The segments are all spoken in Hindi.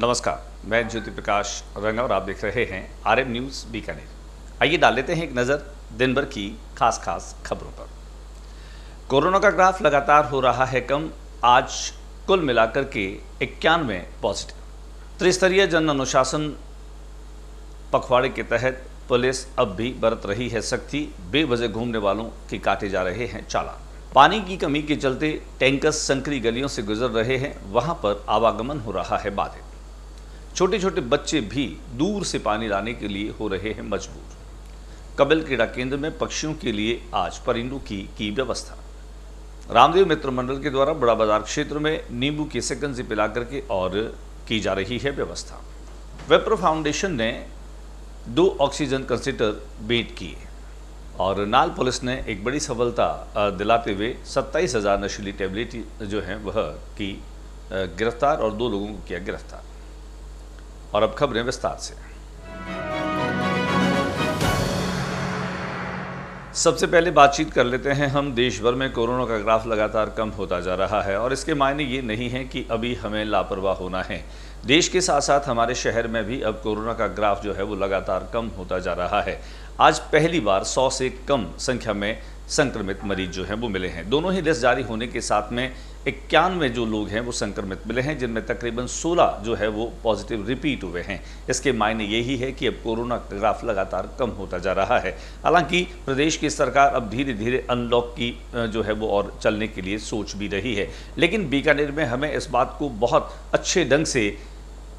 नमस्कार, मैं ज्योति प्रकाश रंगा और आप देख रहे हैं आरएम न्यूज़ बीकानेर। आइए डाल लेते हैं एक नज़र दिन भर की खास खबरों पर। कोरोना का ग्राफ लगातार हो रहा है कम। आज कुल मिलाकर के 91 पॉजिटिव। त्रिस्तरीय जन अनुशासन पखवाड़े के तहत पुलिस अब भी बरत रही है सख्ती। बेवजह घूमने वालों के काटे जा रहे हैं चालान। पानी की कमी के चलते टैंकर्स संकरी गलियों से गुजर रहे हैं, वहां पर आवागमन हो रहा है बाधित। छोटे छोटे बच्चे भी दूर से पानी लाने के लिए हो रहे हैं मजबूर। कबिल क्रीड़ा केंद्र में पक्षियों के लिए आज परिंदों की व्यवस्था। रामदेव मित्र मंडल के द्वारा बड़ा बाजार क्षेत्र में नींबू की शिकंजी पिला करके और की जा रही है व्यवस्था। विप्रो फाउंडेशन ने 2 ऑक्सीजन कंसंट्रेटर भेंट किए और नाल पुलिस ने एक बड़ी सफलता दिलाते हुए 27,000 नशीली टैबलेट जो हैं वह की गिरफ्तार और 2 लोगों को किया गिरफ्तार। और अब खबरें विस्तार से। सबसे पहले बातचीत कर लेते हैं हम। देश भर में कोरोना का ग्राफ लगातार कम होता जा रहा है और इसके मायने ये नहीं है कि अभी हमें लापरवाह होना है। देश के साथ साथ हमारे शहर में भी अब कोरोना का ग्राफ जो है वो लगातार कम होता जा रहा है। आज पहली बार 100 से कम संख्या में संक्रमित मरीज जो हैं वो मिले हैं। दोनों ही लिस्ट जारी होने के साथ में 91 जो लोग हैं वो संक्रमित मिले हैं, जिनमें तकरीबन 16 जो है वो पॉजिटिव रिपीट हुए हैं। इसके मायने यही है कि अब कोरोना का ग्राफ लगातार कम होता जा रहा है। हालांकि प्रदेश की सरकार अब धीरे धीरे अनलॉक की जो है वो और चलने के लिए सोच भी रही है, लेकिन बीकानेर में हमें इस बात को बहुत अच्छे ढंग से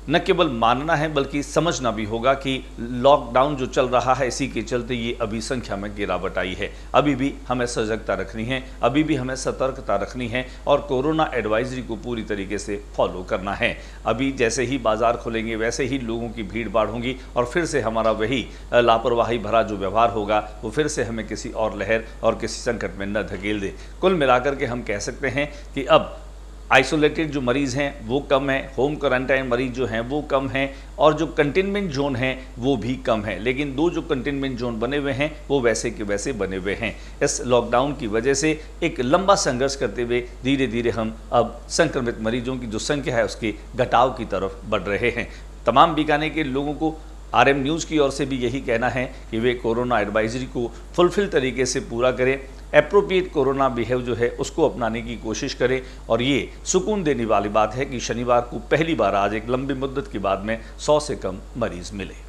न केवल मानना है बल्कि समझना भी होगा कि लॉकडाउन जो चल रहा है इसी के चलते ये अभी संख्या में गिरावट आई है। अभी भी हमें सजगता रखनी है, अभी भी हमें सतर्कता रखनी है और कोरोना एडवाइजरी को पूरी तरीके से फॉलो करना है। अभी जैसे ही बाजार खुलेंगे वैसे ही लोगों की भीड़ भाड़ होगी और फिर से हमारा वही लापरवाही भरा जो व्यवहार होगा वो फिर से हमें किसी और लहर और किसी संकट में न धकेल दे। कुल मिलाकर के हम कह सकते हैं कि अब आइसोलेटेड जो मरीज़ हैं वो कम है, होम क्वारंटाइन मरीज जो हैं वो कम हैं और जो कंटेनमेंट जोन हैं वो भी कम है। लेकिन 2 जो कंटेनमेंट जोन बने हुए हैं वो वैसे के वैसे बने हुए हैं। इस लॉकडाउन की वजह से एक लंबा संघर्ष करते हुए धीरे धीरे हम अब संक्रमित मरीजों की जो संख्या है उसके घटाव की तरफ बढ़ रहे हैं। तमाम बीकानेर के लोगों को आरएम न्यूज़ की ओर से भी यही कहना है कि वे कोरोना एडवाइजरी को फुलफिल तरीके से पूरा करें, एप्रोप्रिएट कोरोना बिहेव जो है उसको अपनाने की कोशिश करें। और ये सुकून देने वाली बात है कि शनिवार को पहली बार आज एक लंबी मुद्दत के बाद में 100 से कम मरीज मिले।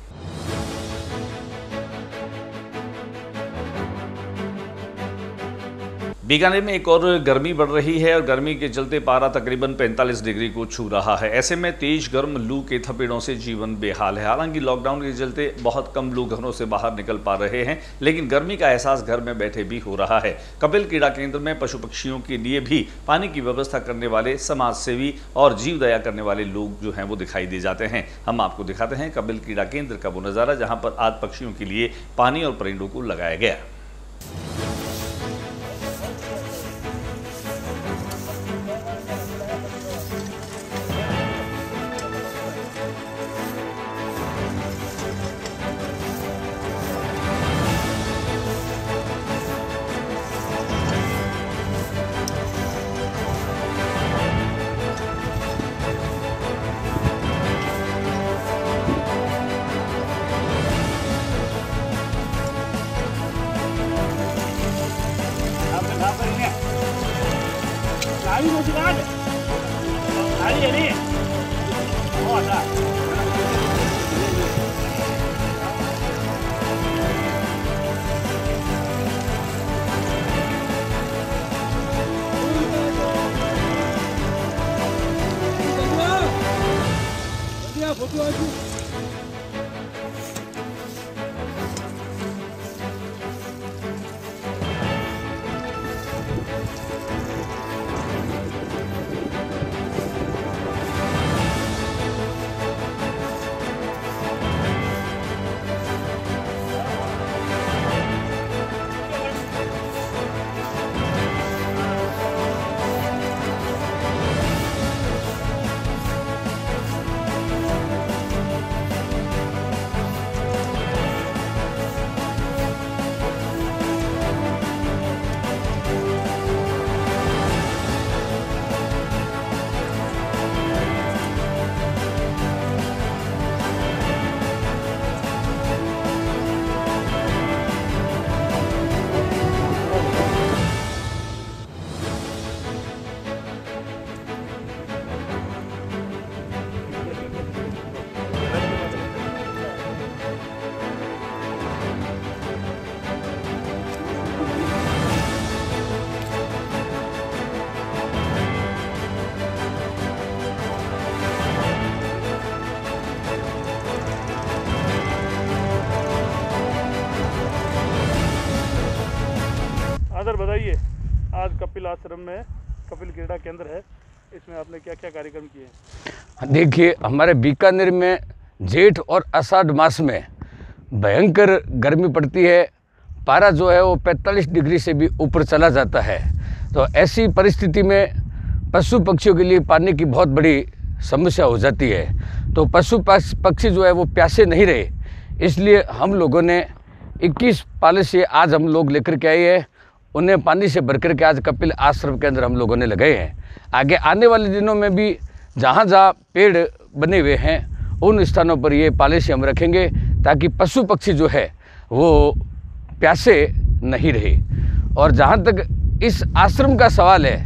बीकानेर में एक और गर्मी बढ़ रही है और गर्मी के चलते पारा तकरीबन 45 डिग्री को छू रहा है। ऐसे में तेज गर्म लू के थपेड़ों से जीवन बेहाल है। हालांकि लॉकडाउन के चलते बहुत कम लोग घरों से बाहर निकल पा रहे हैं, लेकिन गर्मी का एहसास घर में बैठे भी हो रहा है। कपिल क्रीड़ा केंद्र में पशु पक्षियों के लिए भी पानी की व्यवस्था करने वाले समाज सेवी और जीव दया करने वाले लोग जो हैं वो दिखाई दे जाते हैं। हम आपको दिखाते हैं कपिल क्रीड़ा केंद्र का वो नज़ारा जहाँ पर आज पक्षियों के लिए पानी और परिंदों को लगाया गया। Ahí no se gana. Ahí. Hola. Foto aja. बताइए, आज कपिल आश्रम में कपिल क्रीड़ा केंद्र है, इसमें आपने क्या क्या कार्यक्रम किए हैं? देखिए, हमारे बीकानेर में जेठ और आषाढ़ मास में भयंकर गर्मी पड़ती है। पारा जो है वो 45 डिग्री से भी ऊपर चला जाता है। तो ऐसी परिस्थिति में पशु पक्षियों के लिए पानी की बहुत बड़ी समस्या हो जाती है। तो पशु पक्षी जो है वो प्यासे नहीं रहे, इसलिए हम लोगों ने 21 पाले से आज हम लोग लेकर के आए हैं। उन्हें पानी से भर करके आज कपिल आश्रम के अंदर हम लोगों ने लगाए हैं। आगे आने वाले दिनों में भी जहाँ जहाँ पेड़ बने हुए हैं उन स्थानों पर ये पाले से हम रखेंगे, ताकि पशु पक्षी जो है वो प्यासे नहीं रहे। और जहाँ तक इस आश्रम का सवाल है,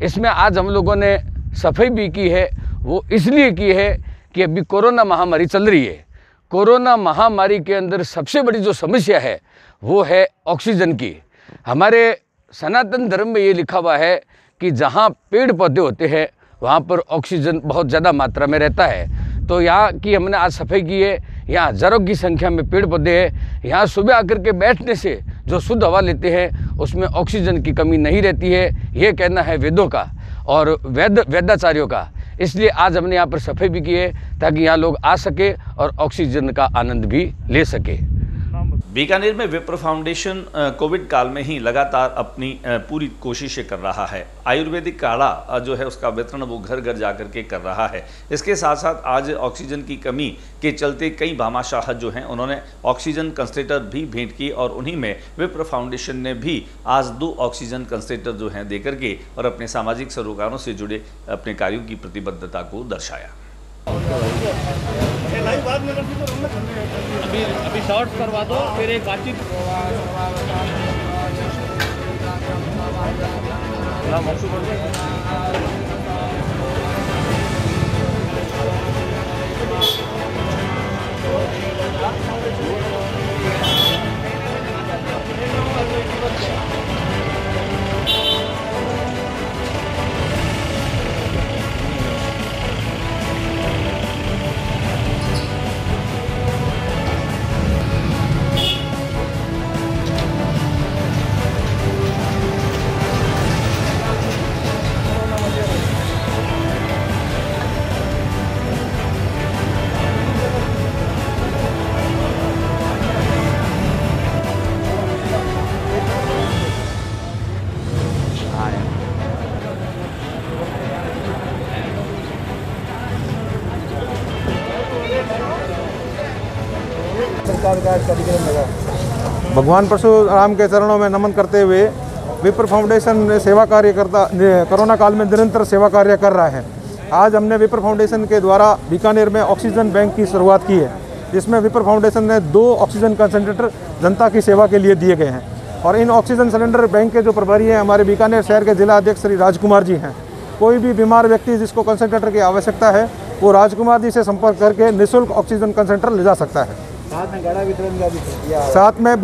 इसमें आज हम लोगों ने सफाई भी की है। वो इसलिए की है कि अभी कोरोना महामारी चल रही है। कोरोना महामारी के अंदर सबसे बड़ी जो समस्या है वो है ऑक्सीजन की। हमारे सनातन धर्म में ये लिखा हुआ है कि जहाँ पेड़ पौधे होते हैं वहाँ पर ऑक्सीजन बहुत ज़्यादा मात्रा में रहता है। तो यहाँ की हमने आज सफाई की है। यहाँ हज़ारों की संख्या में पेड़ पौधे हैं। यहाँ सुबह आकर के बैठने से जो शुद्ध हवा लेते हैं उसमें ऑक्सीजन की कमी नहीं रहती है, ये कहना है वेदों का और वेदाचार्यों का। इसलिए आज हमने यहाँ पर सफाई भी की है, ताकि यहाँ लोग आ सके और ऑक्सीजन का आनंद भी ले सके। बीकानेर में विप्र फाउंडेशन कोविड काल में ही लगातार अपनी पूरी कोशिशें कर रहा है। आयुर्वेदिक काढ़ा जो है उसका वितरण वो घर घर जाकर के कर रहा है। इसके साथ साथ आज ऑक्सीजन की कमी के चलते कई भामाशाह जो हैं उन्होंने ऑक्सीजन कंसंट्रेटर भी भेंट की, और उन्हीं में विप्र फाउंडेशन ने भी आज 2 ऑक्सीजन कंसंट्रेटर जो हैं देकर के और अपने सामाजिक सरोकारों से जुड़े अपने कार्यों की प्रतिबद्धता को दर्शाया। अभी शॉर्ट्स करवा दो, फिर एक बातचीत। भगवान परशुराम के चरणों में नमन करते हुए विप्र फाउंडेशन सेवा कार्य करता कोरोना काल में निरंतर सेवा कार्य कर रहा है। आज हमने विप्र फाउंडेशन के द्वारा बीकानेर में ऑक्सीजन बैंक की शुरुआत की है, जिसमें विप्र फाउंडेशन ने 2 ऑक्सीजन कंसंट्रेटर जनता की सेवा के लिए दिए गए हैं। और इन ऑक्सीजन सिलेंडर बैंक के जो प्रभारी हैं हमारे बीकानेर शहर के जिला अध्यक्ष श्री राजकुमार जी हैं। कोई भी बीमार व्यक्ति जिसको कंसंट्रेटर की आवश्यकता है वो राजकुमार जी से संपर्क करके निःशुल्क ऑक्सीजन कंसंट्रेटर ले जा सकता है। साथ में काढ़ा वितरण का भी किया। साथ में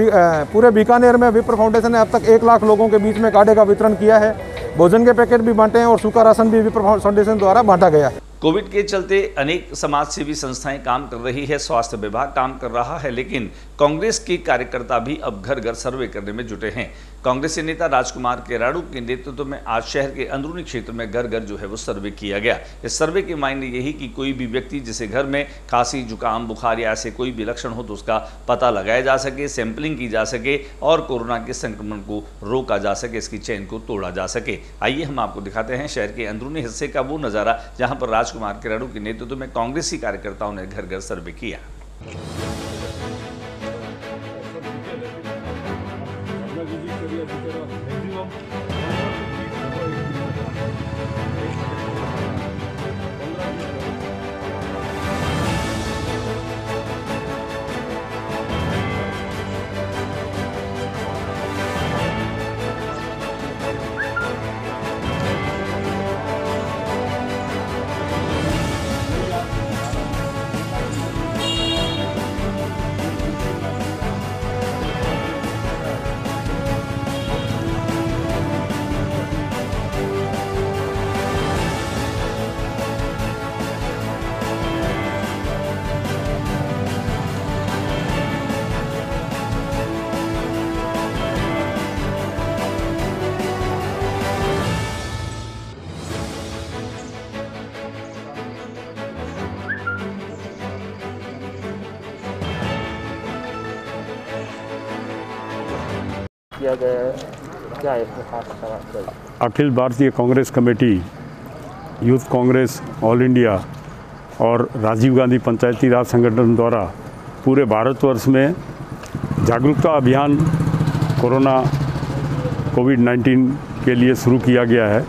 पूरे बीकानेर में विप्र फाउंडेशन ने अब तक 1 लाख लोगों के बीच में काढ़े का वितरण किया है। भोजन के पैकेट भी बांटे हैं और सूखा राशन भी विप्र फाउंडेशन द्वारा बांटा गया है। कोविड के चलते अनेक समाज सेवी संस्थाएं काम कर रही है, स्वास्थ्य विभाग काम कर रहा है, लेकिन कांग्रेस के कार्यकर्ता भी अब घर घर सर्वे करने में जुटे हैं। कांग्रेसी नेता राजकुमार केराड़ू के नेतृत्व में आज शहर के अंदरूनी क्षेत्र में घर घर जो है वो सर्वे किया गया। इस सर्वे के मायने यही कि कोई भी व्यक्ति जिसे घर में खांसी, जुकाम, बुखार या ऐसे कोई भी लक्षण हो तो उसका पता लगाया जा सके, सैंपलिंग की जा सके और कोरोना के संक्रमण को रोका जा सके, इसकी चेन को तोड़ा जा सके। आइए हम आपको दिखाते हैं शहर के अंदरूनी हिस्से का वो नज़ारा जहाँ पर राजकुमार केराड़ू के नेतृत्व में कांग्रेसी कार्यकर्ताओं ने घर घर सर्वे किया। किया गया है, क्या है इसमें खास सवाल? Akhil Bharatiya Congress committee, youth Congress all India और राजीव गांधी पंचायती राज संगठन द्वारा पूरे भारतवर्ष में जागरूकता अभियान कोविड-19 के लिए शुरू किया गया है,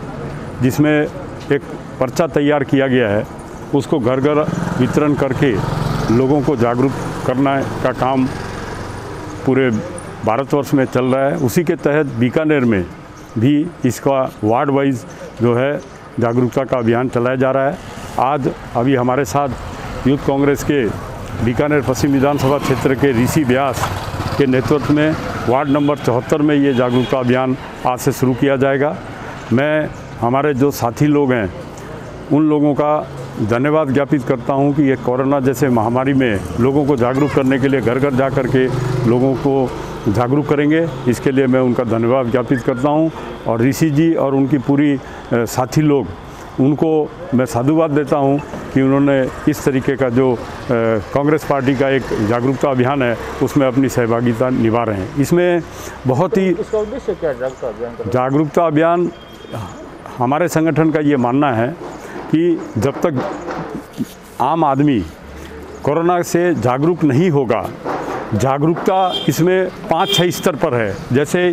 जिसमें एक पर्चा तैयार किया गया है। उसको घर घर वितरण करके लोगों को जागरूक करना का काम पूरे भारतवर्ष में चल रहा है। उसी के तहत बीकानेर में भी इसका वार्ड वाइज जो है जागरूकता का अभियान चलाया जा रहा है। आज अभी हमारे साथ यूथ कांग्रेस के बीकानेर पश्चिम विधानसभा क्षेत्र के ऋषि व्यास के नेतृत्व में वार्ड नंबर 74 में ये जागरूकता अभियान आज से शुरू किया जाएगा। मैं हमारे जो साथी लोग हैं उन लोगों का धन्यवाद ज्ञापित करता हूं कि ये कोरोना जैसे महामारी में लोगों को जागरूक करने के लिए घर घर जा कर के लोगों को जागरूक करेंगे। इसके लिए मैं उनका धन्यवाद ज्ञापित करता हूं और ऋषि जी और उनकी पूरी साथी लोग, उनको मैं साधुवाद देता हूं कि उन्होंने इस तरीके का जो कांग्रेस पार्टी का एक जागरूकता अभियान है उसमें अपनी सहभागिता निभा रहे हैं। इसमें बहुत ही इसका उद्देश्य क्या है जागरूकता अभियान? हमारे संगठन का ये मानना है कि जब तक आम आदमी कोरोना से जागरूक नहीं होगा, जागरूकता इसमें 5-6 स्तर पर है। जैसे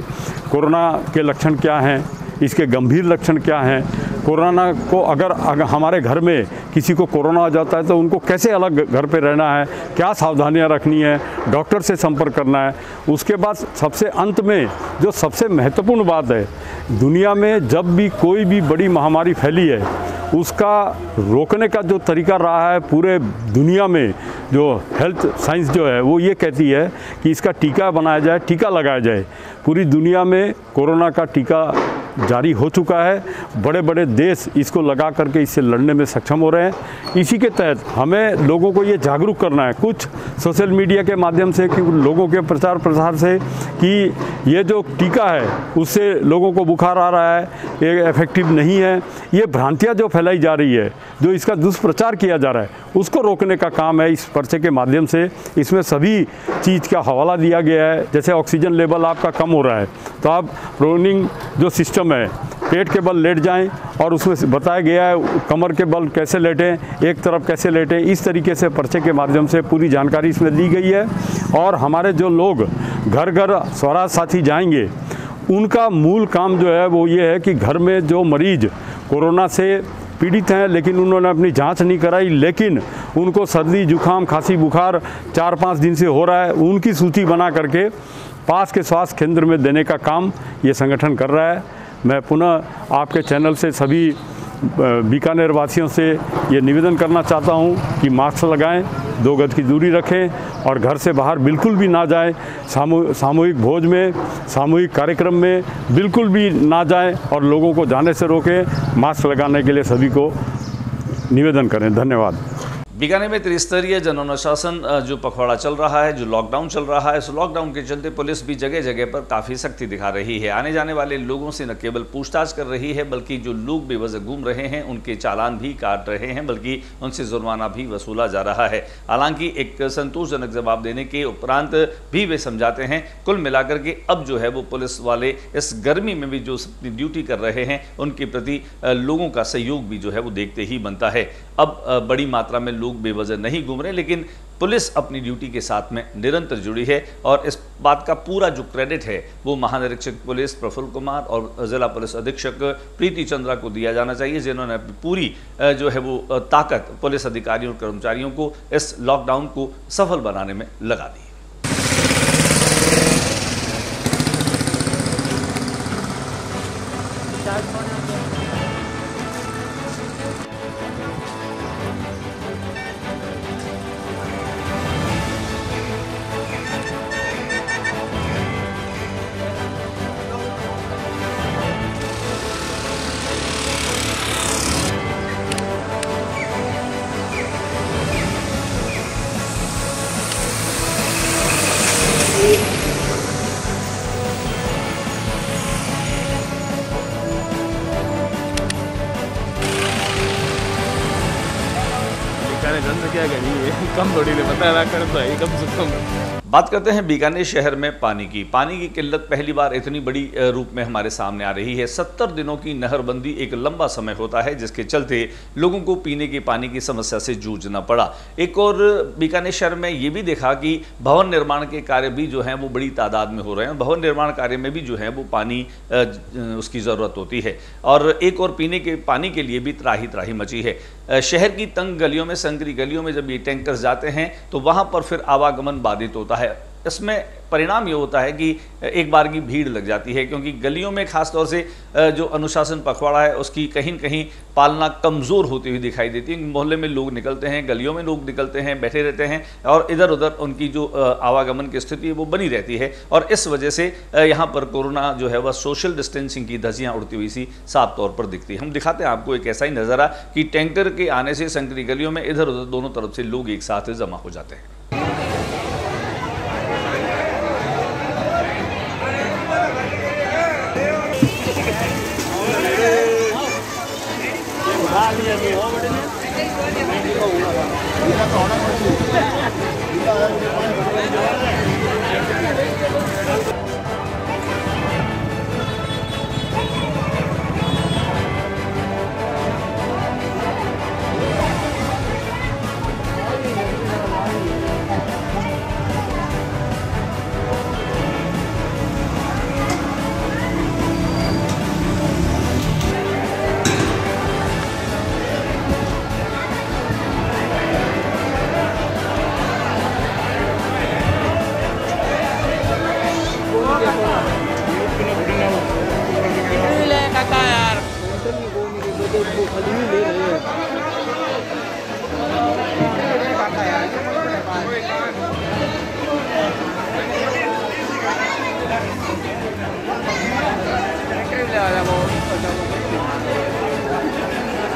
कोरोना के लक्षण क्या हैं, इसके गंभीर लक्षण क्या हैं, कोरोना को अगर हमारे घर में किसी को कोरोना आ जाता है तो उनको कैसे अलग घर पे रहना है, क्या सावधानियां रखनी है, डॉक्टर से संपर्क करना है। उसके बाद सबसे अंत में जो सबसे महत्वपूर्ण बात है, दुनिया में जब भी कोई भी बड़ी महामारी फैली है उसका रोकने का जो तरीका रहा है पूरे दुनिया में, जो हेल्थ साइंस जो है वो ये कहती है कि इसका टीका बनाया जाए, टीका लगाया जाए। पूरी दुनिया में कोरोना का टीका जारी हो चुका है, बड़े बड़े देश इसको लगा करके इससे लड़ने में सक्षम हो रहे हैं। इसी के तहत हमें लोगों को ये जागरूक करना है, कुछ सोशल मीडिया के माध्यम से, कि लोगों के प्रचार प्रसार से, कि ये जो टीका है उससे लोगों को बुखार आ रहा है, ये इफेक्टिव नहीं है। ये भ्रांतियाँ जो फैलाई जा रही है, जो इसका दुष्प्रचार किया जा रहा है, उसको रोकने का काम है इस पर्चे के माध्यम से। इसमें सभी चीज़ का हवाला दिया गया है। जैसे ऑक्सीजन लेवल आपका कम हो रहा है तो आप प्रोनिंग जो सिस्टम है, पेट के बल लेट जाएं और उसमें बताया गया है कमर के बल कैसे लेटें, एक तरफ कैसे लेटें। इस तरीके से पर्चे के माध्यम से पूरी जानकारी इसमें दी गई है। और हमारे जो लोग घर घर स्वराज साथी जाएंगे, उनका मूल काम जो है वो ये है कि घर में जो मरीज कोरोना से पीड़ित हैं लेकिन उन्होंने अपनी जांच नहीं कराई, लेकिन उनको सर्दी जुकाम खांसी बुखार 4-5 दिन से हो रहा है, उनकी सूची बना करके पास के स्वास्थ्य केंद्र में देने का काम ये संगठन कर रहा है। मैं पुनः आपके चैनल से सभी बीकानेर वासियों से ये निवेदन करना चाहता हूँ कि मास्क लगाएं, 2 गज की दूरी रखें और घर से बाहर बिल्कुल भी ना जाएं। सामूहिक भोज में, सामूहिक कार्यक्रम में बिल्कुल भी ना जाएं और लोगों को जाने से रोकें। मास्क लगाने के लिए सभी को निवेदन करें। धन्यवाद। बीकानेर में त्रिस्तरीय जन अनुशासन जो पखवाड़ा चल रहा है, जो लॉकडाउन चल रहा है, उस लॉकडाउन के चलते पुलिस भी जगह जगह पर काफ़ी सख्ती दिखा रही है। आने जाने वाले लोगों से न केवल पूछताछ कर रही है, बल्कि जो लोग बेवजह घूम रहे हैं उनके चालान भी काट रहे हैं, बल्कि उनसे जुर्माना भी वसूला जा रहा है। हालांकि एक संतोषजनक जवाब देने के उपरांत भी वे समझाते हैं। कुल मिलाकर के अब जो है वो पुलिस वाले इस गर्मी में भी जो अपनी ड्यूटी कर रहे हैं उनके प्रति लोगों का सहयोग भी जो है वो देखते ही बनता है। अब बड़ी मात्रा में लोग बेवजह नहीं घूम रहे, लेकिन पुलिस अपनी ड्यूटी के साथ में निरंतर जुड़ी है और इस बात का पूरा जो क्रेडिट है वो महानिरीक्षक पुलिस प्रफुल्ल कुमार और जिला पुलिस अधीक्षक प्रीति चंद्रा को दिया जाना चाहिए, जिन्होंने अपनी पूरी जो है वो ताकत पुलिस अधिकारियों और कर्मचारियों को इस लॉकडाउन को सफल बनाने में लगा दी। क्या करिए, कम थोड़ी देर बता रहा कर, कम से कम बात करते हैं बीकानेर शहर में पानी की किल्लत पहली बार इतनी बड़ी रूप में हमारे सामने आ रही है। 70 दिनों की नहरबंदी एक लंबा समय होता है, जिसके चलते लोगों को पीने के पानी की समस्या से जूझना पड़ा। एक और बीकानेर शहर में ये भी देखा कि भवन निर्माण के कार्य भी जो हैं वो बड़ी तादाद में हो रहे हैं। भवन निर्माण कार्य में भी जो है वो पानी उसकी ज़रूरत होती है, और एक और पीने के पानी के लिए भी त्राही त्राही मची है। शहर की तंग गलियों में, संकरी गलियों में जब ये टैंकर्स जाते हैं तो वहाँ पर फिर आवागमन बाधित होता है। इसमें परिणाम ये होता है कि एक बार की भीड़ लग जाती है, क्योंकि गलियों में खास तौर से जो अनुशासन पखवाड़ा है उसकी कहीं न कहीं पालना कमज़ोर होती हुई दिखाई देती है। मोहल्ले में लोग निकलते हैं, गलियों में लोग निकलते हैं, बैठे रहते हैं, और इधर उधर उनकी जो आवागमन की स्थिति है वो बनी रहती है, और इस वजह से यहाँ पर कोरोना जो है वह सोशल डिस्टेंसिंग की धज्जियाँ उड़ती हुई सी साफ तौर पर दिखती है। हम दिखाते हैं आपको एक ऐसा ही नज़ारा कि टैंकर के आने से संकरी गलियों में इधर उधर दोनों तरफ से लोग एक साथ जमा हो जाते हैं।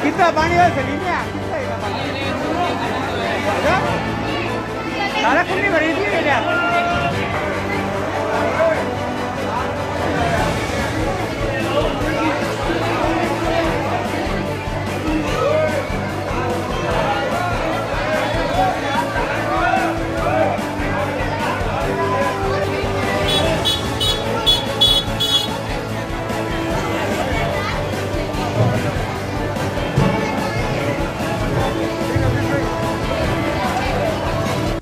कितना पानी है सभी में सारा खुली भरी थी क्या?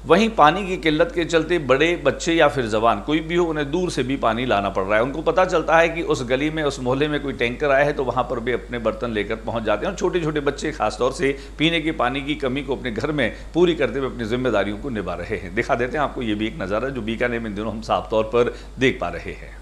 वहीं पानी की किल्लत के चलते बड़े बच्चे या फिर जवान कोई भी हो, उन्हें दूर से भी पानी लाना पड़ रहा है। उनको पता चलता है कि उस गली में, उस मोहल्ले में कोई टैंकर आया है, तो वहाँ पर भी अपने बर्तन लेकर पहुँच जाते हैं। और छोटे छोटे बच्चे खासतौर से पीने के पानी की कमी को अपने घर में पूरी करते हुए अपनी जिम्मेदारियों को निभा रहे हैं। दिखा देते हैं आपको ये भी एक नज़ारा जो बीकानेर में इन दिनों हम साफ तौर पर देख पा रहे हैं।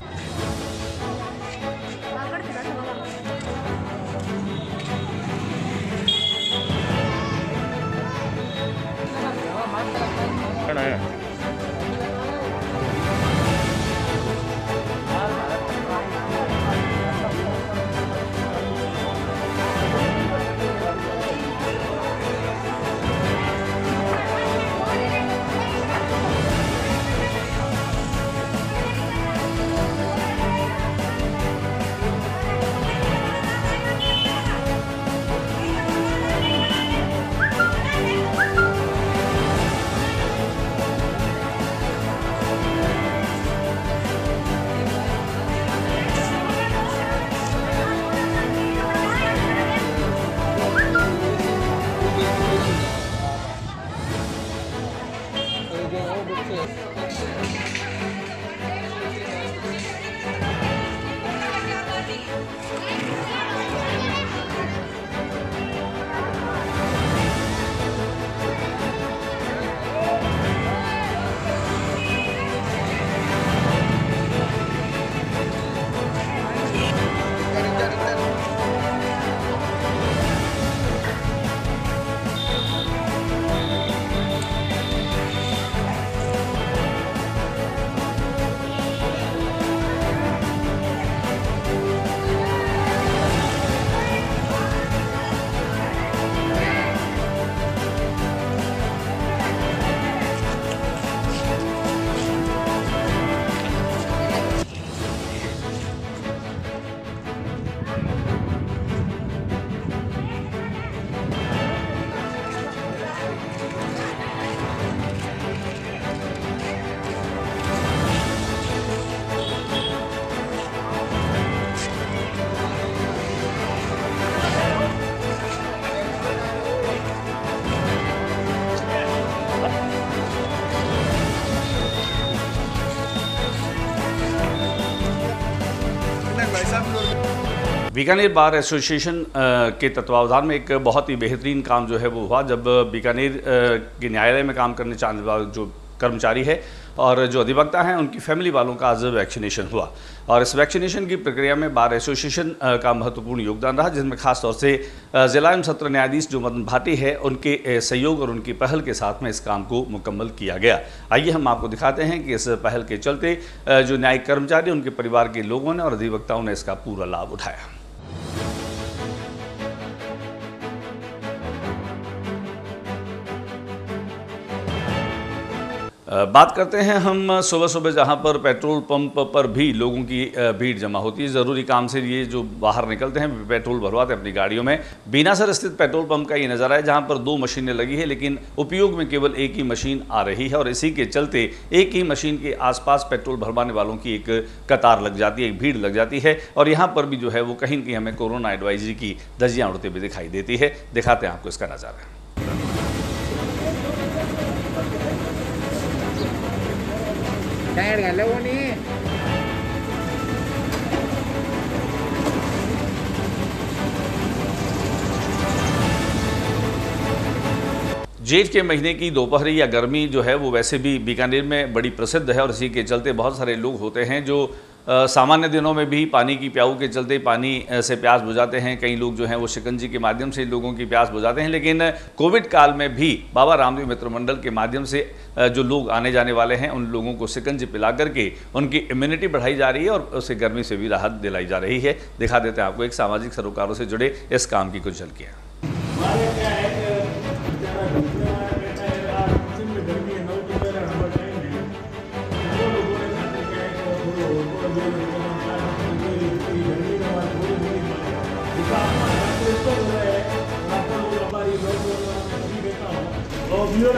बीकानेर बार एसोसिएशन के तत्वावधान में एक बहुत ही बेहतरीन काम जो है वो हुआ, जब बीकानेर के न्यायालय में काम करने चाहने वाले जो कर्मचारी है और जो अधिवक्ता हैं उनकी फैमिली वालों का आज वैक्सीनेशन हुआ। और इस वैक्सीनेशन की प्रक्रिया में बार एसोसिएशन का महत्वपूर्ण योगदान रहा, जिसमें खास तौर से जिला एवं सत्र न्यायाधीश जो मदन भाटी है उनके सहयोग और उनकी पहल के साथ में इस काम को मुकम्मल किया गया। आइए हम आपको दिखाते हैं कि इस पहल के चलते जो न्यायिक कर्मचारी, उनके परिवार के लोगों ने और अधिवक्ताओं ने इसका पूरा लाभ उठाया। बात करते हैं हम सुबह सुबह जहां पर पेट्रोल पंप पर भी लोगों की भीड़ जमा होती है। ज़रूरी काम से ये जो बाहर निकलते हैं पेट्रोल भरवाते हैं अपनी गाड़ियों में। बीनासर स्थित पेट्रोल पंप का ये नज़ारा है जहां पर 2 मशीनें लगी है, लेकिन उपयोग में केवल एक ही मशीन आ रही है और इसी के चलते एक ही मशीन के आसपास पेट्रोल भरवाने वालों की एक कतार लग जाती है, एक भीड़ लग जाती है। और यहाँ पर भी जो है वो कहीं न कहीं हमें कोरोना एडवाइजरी की धज्जियाँ उड़ते हुए दिखाई देती है। दिखाते हैं आपको इसका नज़ारा। टायर कर लो वो नहीं जेठ के महीने की दोपहर या गर्मी जो है वो वैसे भी बीकानेर में बड़ी प्रसिद्ध है और इसी के चलते बहुत सारे लोग होते हैं जो सामान्य दिनों में भी पानी की प्याऊ के चलते पानी से प्यास बुझाते हैं। कई लोग जो हैं वो शिकंजी के माध्यम से लोगों की प्यास बुझाते हैं, लेकिन कोविड काल में भी बाबा रामदेव मित्र मंडल के माध्यम से जो लोग आने जाने वाले हैं उन लोगों को शिकंजी पिला करके उनकी इम्यूनिटी बढ़ाई जा रही है और उसे गर्मी से भी राहत दिलाई जा रही है। दिखा देते हैं आपको एक सामाजिक सरोकारों से जुड़े इस काम की कुछ झलकियाँ।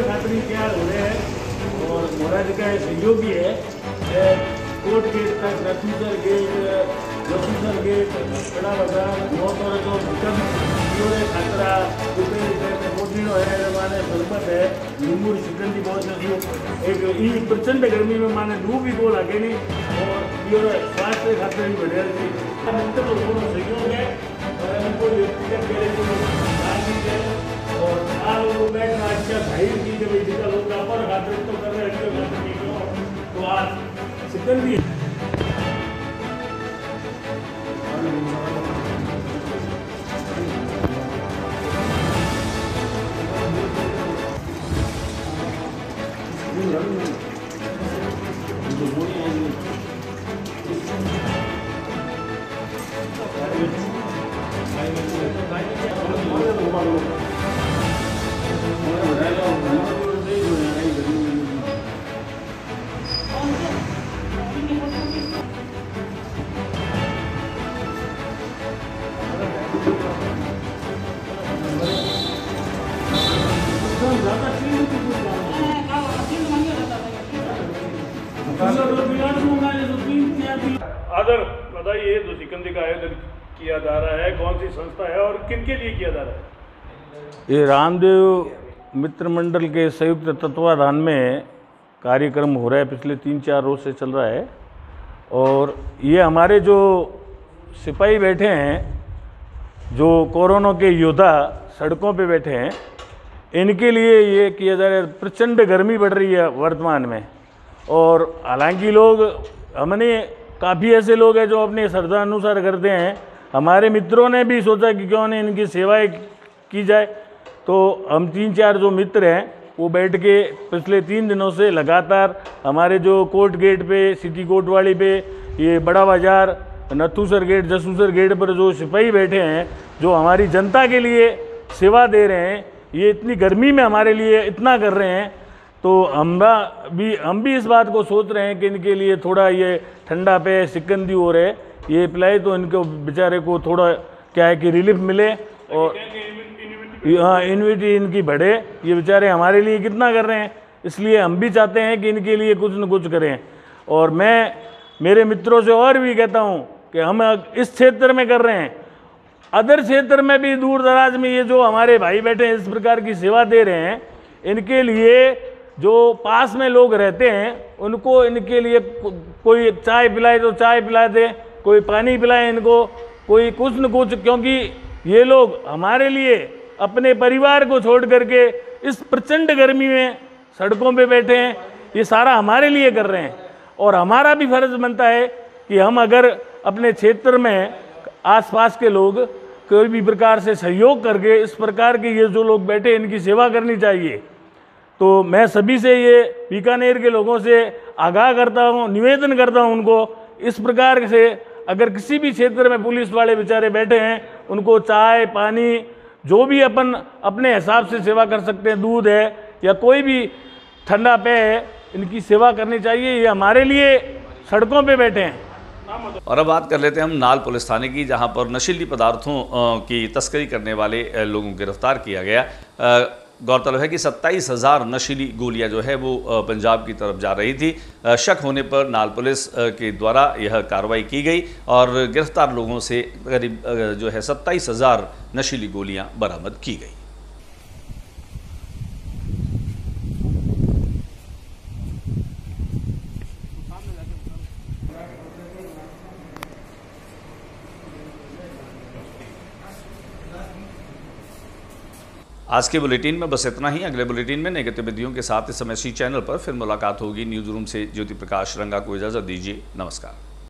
खातिर तैयार हो रहे हैं और मोरा जी का सहयोगी है कोर्ट गेट तक रसूसर गेट बड़ा बाजार बहुत और जो खतरा मोटिनो है माने सरबत है नींबू शिकंजी बहुत एक प्रचंड गर्मी में माने लू भी को लगे नहीं और स्वास्थ्य खातिर भी बढ़िया सहयोग है और उनको व्यक्तिगत और अच्छा भाई की जब जितना लोग पर खातिर तो कर रहे हैं तो आज सिकंदी आदर बताइए, जो शिकंजी का आयोजन किया जा रहा है कौन सी संस्था है और किन के लिए किया जा रहा है? ये रामदेव मित्र मंडल के संयुक्त तत्वाधान में कार्यक्रम हो रहा है, पिछले 3-4 रोज से चल रहा है। और ये हमारे जो सिपाही बैठे हैं, जो कोरोना के योद्धा सड़कों पे बैठे हैं, इनके लिए ये किया जा रहा है। प्रचंड गर्मी बढ़ रही है वर्तमान में और हालांकि लोग हमने काफ़ी ऐसे लोग हैं जो अपने श्रद्धा अनुसार करते हैं। हमारे मित्रों ने भी सोचा कि क्यों नहीं इनकी सेवाएं की जाए, तो हम 3-4 जो मित्र हैं वो बैठ के पिछले 3 दिनों से लगातार हमारे जो कोर्ट गेट पे, सिटी कोर्ट वाली पे, ये बड़ा बाज़ार, नथुसर गेट, जसूसर गेट पर जो सिपाही बैठे हैं, जो हमारी जनता के लिए सेवा दे रहे हैं, ये इतनी गर्मी में हमारे लिए इतना कर रहे हैं, तो हम भी इस बात को सोच रहे हैं कि इनके लिए थोड़ा ये ठंडा पे शिकंजी हो रहे ये पिलाए तो इनको बेचारे को थोड़ा क्या है कि रिलीफ मिले और हाँ इम्यूनिटी इनकी बढ़े। ये बेचारे हमारे लिए कितना कर रहे हैं, इसलिए हम भी चाहते हैं कि इनके लिए कुछ न कुछ करें। और मैं मेरे मित्रों से और भी कहता हूँ कि हम इस क्षेत्र में कर रहे हैं, अदर क्षेत्र में भी दूर दराज में ये जो हमारे भाई बैठे हैं इस प्रकार की सेवा दे रहे हैं, इनके लिए जो पास में लोग रहते हैं उनको इनके लिए कोई चाय पिलाए तो चाय पिला दे, कोई पानी पिलाए इनको, कोई कुछ न कुछ, क्योंकि ये लोग हमारे लिए अपने परिवार को छोड़ करके इस प्रचंड गर्मी में सड़कों पे बैठे हैं, ये सारा हमारे लिए कर रहे हैं। और हमारा भी फर्ज बनता है कि हम अगर अपने क्षेत्र में आसपास के लोग कोई भी प्रकार से सहयोग करके इस प्रकार के ये जो लोग बैठे इनकी सेवा करनी चाहिए। तो मैं सभी से ये बीकानेर के लोगों से आगाह करता हूँ, निवेदन करता हूँ उनको, इस प्रकार से अगर किसी भी क्षेत्र में पुलिस वाले बेचारे बैठे हैं उनको चाय पानी जो भी अपन अपने हिसाब से सेवा कर सकते हैं, दूध है या कोई भी ठंडा पेय है, इनकी सेवा करनी चाहिए। ये हमारे लिए सड़कों पे बैठे हैं। और अब बात कर लेते हैं हम नाल पुलिस थाने की, जहां पर नशीली पदार्थों की तस्करी करने वाले लोगों को गिरफ्तार किया गया। गौरतलब है कि 27,000 नशीली गोलियां जो है वो पंजाब की तरफ जा रही थी। शक होने पर नाल पुलिस के द्वारा यह कार्रवाई की गई और गिरफ्तार लोगों से करीब जो है 27,000 नशीली गोलियां बरामद की गई। आज के बुलेटिन में बस इतना ही। अगले बुलेटिन में नई गतिविधियों के साथ इस समय सी चैनल पर फिर मुलाकात होगी। न्यूज़ रूम से ज्योति प्रकाश रंगा को इजाज़त दीजिए। नमस्कार।